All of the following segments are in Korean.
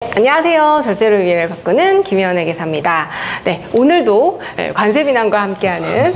안녕하세요. 절세를 위해 가꾸는 김혜원의 계사입니다. 네, 오늘도 관세 비난과 함께하는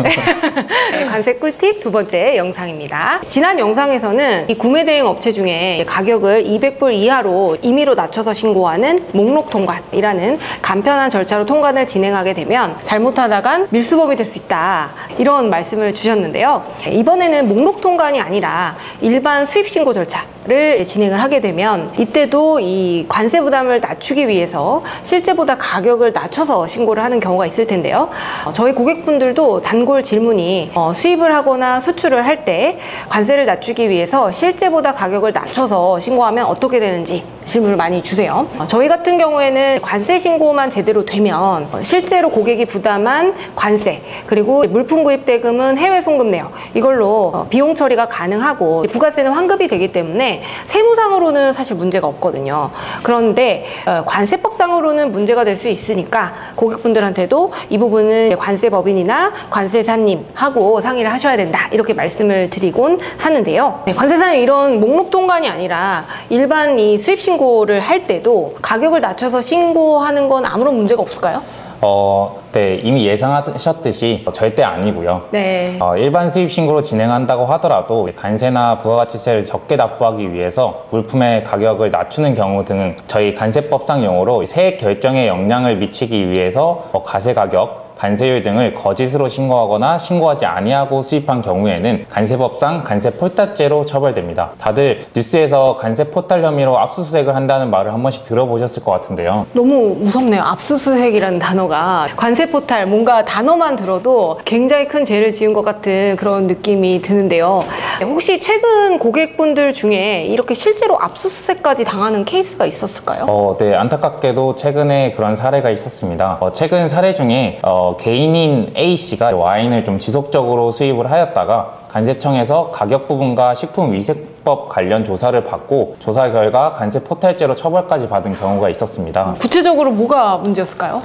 관세 꿀팁 두 번째 영상입니다. 지난 영상에서는 이 구매 대행 업체 중에 가격을 200불 이하로 임의로 낮춰서 신고하는 목록 통관이라는 간편한 절차로 통관을 진행하게 되면 잘못하다간 밀수범이 될 수 있다, 이런 말씀을 주셨는데요. 이번에는 목록 통관이 아니라 일반 수입 신고 절차를 진행을 하게 되면 이때도 이 관세 부담을 낮추기 위해서 실제보다 가격을 낮춰서 신고를 하는 경우가 있을 텐데요. 저희 고객분들도 단골 질문이 수입을 하거나 수출을 할 때 관세를 낮추기 위해서 실제보다 가격을 낮춰서 신고하면 어떻게 되는지 질문을 많이 주세요. 저희 같은 경우에는 관세 신고만 제대로 되면 실제로 고객이 부담한 관세, 그리고 물품 구입 대금은 해외 송금 내역, 이걸로 비용 처리가 가능하고 부가세는 환급이 되기 때문에 세무상으로는 사실 문제가 없거든요. 그런데 관세법상으로는 문제가 될 수 있으니까 고객분들한테도 이 부분은 관세법인이나 관세사님하고 상의를 하셔야 된다, 이렇게 말씀을 드리곤 하는데요. 관세사님, 이런 목록 통관이 아니라 일반 이 수입 신고를 할 때도 가격을 낮춰서 신고하는 건 아무런 문제가 없을까요? 네, 이미 예상하셨듯이 절대 아니고요. 네. 일반 수입 신고로 진행한다고 하더라도 관세나 부가가치세를 적게 납부하기 위해서 물품의 가격을 낮추는 경우 등 저희 관세법상 용어로 세액 결정에 영향을 미치기 위해서 과세 가격, 관세율 등을 거짓으로 신고하거나 신고하지 아니하고 수입한 경우에는 관세법상 관세포탈죄로 처벌됩니다. 다들 뉴스에서 관세포탈 혐의로 압수수색을 한다는 말을 한 번씩 들어보셨을 것 같은데요. 너무 무섭네요. 압수수색이라는 단어가. 관세포탈, 뭔가 단어만 들어도 굉장히 큰 죄를 지은 것 같은 그런 느낌이 드는데요. 혹시 최근 고객분들 중에 이렇게 실제로 압수수색까지 당하는 케이스가 있었을까요? 네, 안타깝게도 최근에 그런 사례가 있었습니다. 최근 사례 중에 개인인 A씨가 와인을 좀 지속적으로 수입을 하였다가 관세청에서 가격 부분과 식품위생법 관련 조사를 받고 조사 결과 관세포탈죄로 처벌까지 받은 경우가 있었습니다. 구체적으로 뭐가 문제였을까요?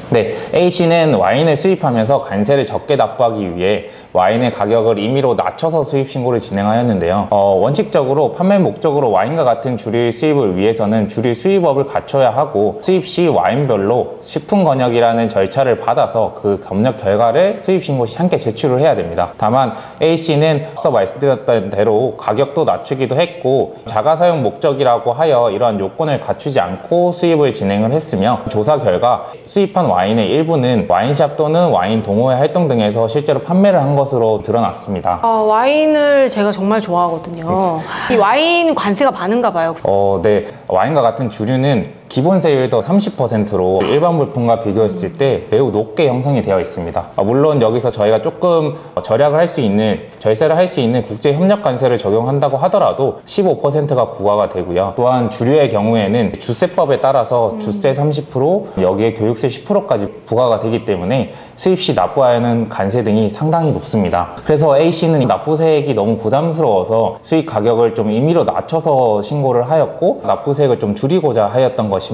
네, A씨는 와인을 수입하면서 관세를 적게 납부하기 위해 와인의 가격을 임의로 낮춰서 수입 신고를 진행하였는데요. 원칙적으로 판매 목적으로 와인과 같은 주류 수입을 위해서는 주류 수입업을 갖춰야 하고 수입 시 와인별로 식품권역이라는 절차를 받아서 그 검역 결과를 수입 신고 시 함께 제출을 해야 됩니다. 다만 A씨는 앞서 말씀드렸던 대로 가격도 낮추기도 했고 자가사용 목적이라고 하여 이러한 요건을 갖추지 않고 수입을 진행을 했으며 조사 결과 수입한 와인의 일부는 와인샵 또는 와인 동호회 활동 등에서 실제로 판매를 한 것으로 드러났습니다. 와인을 제가 정말 좋아하거든요. 이 와인 관세가 많은가 봐요. 네, 와인과 같은 주류는 기본세율도 30%로 일반 물품과 비교했을 때 매우 높게 형성이 되어 있습니다. 물론 여기서 저희가 조금 절약을 할 수 있는, 절세를 할 수 있는 국제협력관세를 적용한다고 하더라도 15%가 부과가 되고요. 또한 주류의 경우에는 주세법에 따라서 주세 30%, 여기에 교육세 10%까지 부과가 되기 때문에 수입 시 납부해야 하는 관세 등이 상당히 높습니다. 그래서 A씨는 납부세액이 너무 부담스러워서 수입 가격을 좀 임의로 낮춰서 신고를 하였고 납부세액을 좀 줄이고자 하였던 것입니다.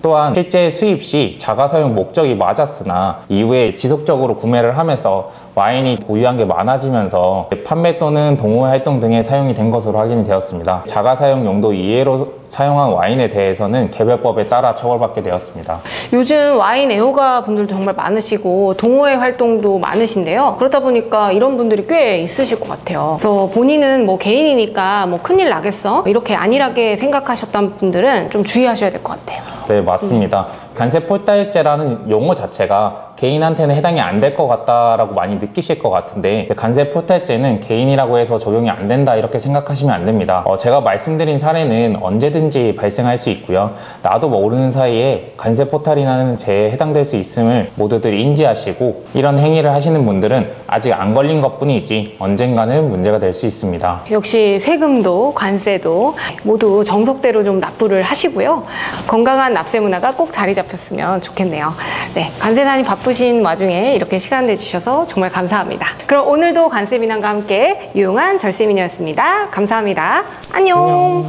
또한 실제 수입 시 자가사용 목적이 맞았으나 이후에 지속적으로 구매를 하면서 와인이 보유한 게 많아지면서 판매 또는 동호회 활동 등에 사용이 된 것으로 확인이 되었습니다. 자가사용 용도 이외로 사용한 와인에 대해서는 개별법에 따라 처벌받게 되었습니다. 요즘 와인 애호가 분들도 정말 많으시고 동호회 활동도 많으신데요. 그러다 보니까 이런 분들이 꽤 있으실 것 같아요. 그래서 본인은 뭐 개인이니까 뭐 큰일 나겠어? 이렇게 안일하게 생각하셨던 분들은 좀 주의하셔야 될 것 같아요. 네, 맞습니다. 관세포탈죄라는 용어 자체가 개인한테는 해당이 안 될 것 같다라고 많이 느끼실 것 같은데 관세포탈죄는 개인이라고 해서 적용이 안 된다, 이렇게 생각하시면 안 됩니다. 제가 말씀드린 사례는 언제든지 발생할 수 있고요. 나도 모르는 사이에 관세포탈이라는 죄에 해당될 수 있음을 모두들 인지하시고 이런 행위를 하시는 분들은 아직 안 걸린 것뿐이지 언젠가는 문제가 될 수 있습니다. 역시 세금도 관세도 모두 정석대로 좀 납부를 하시고요. 건강한 납세 문화가 꼭 자리 잡혔으면 좋겠네요. 네, 관세사님 바쁘신 와중에 이렇게 시간 내주셔서 정말 감사합니다. 그럼 오늘도 관세 비난과 함께 유용한 절세 미녀였습니다. 감사합니다. 안녕.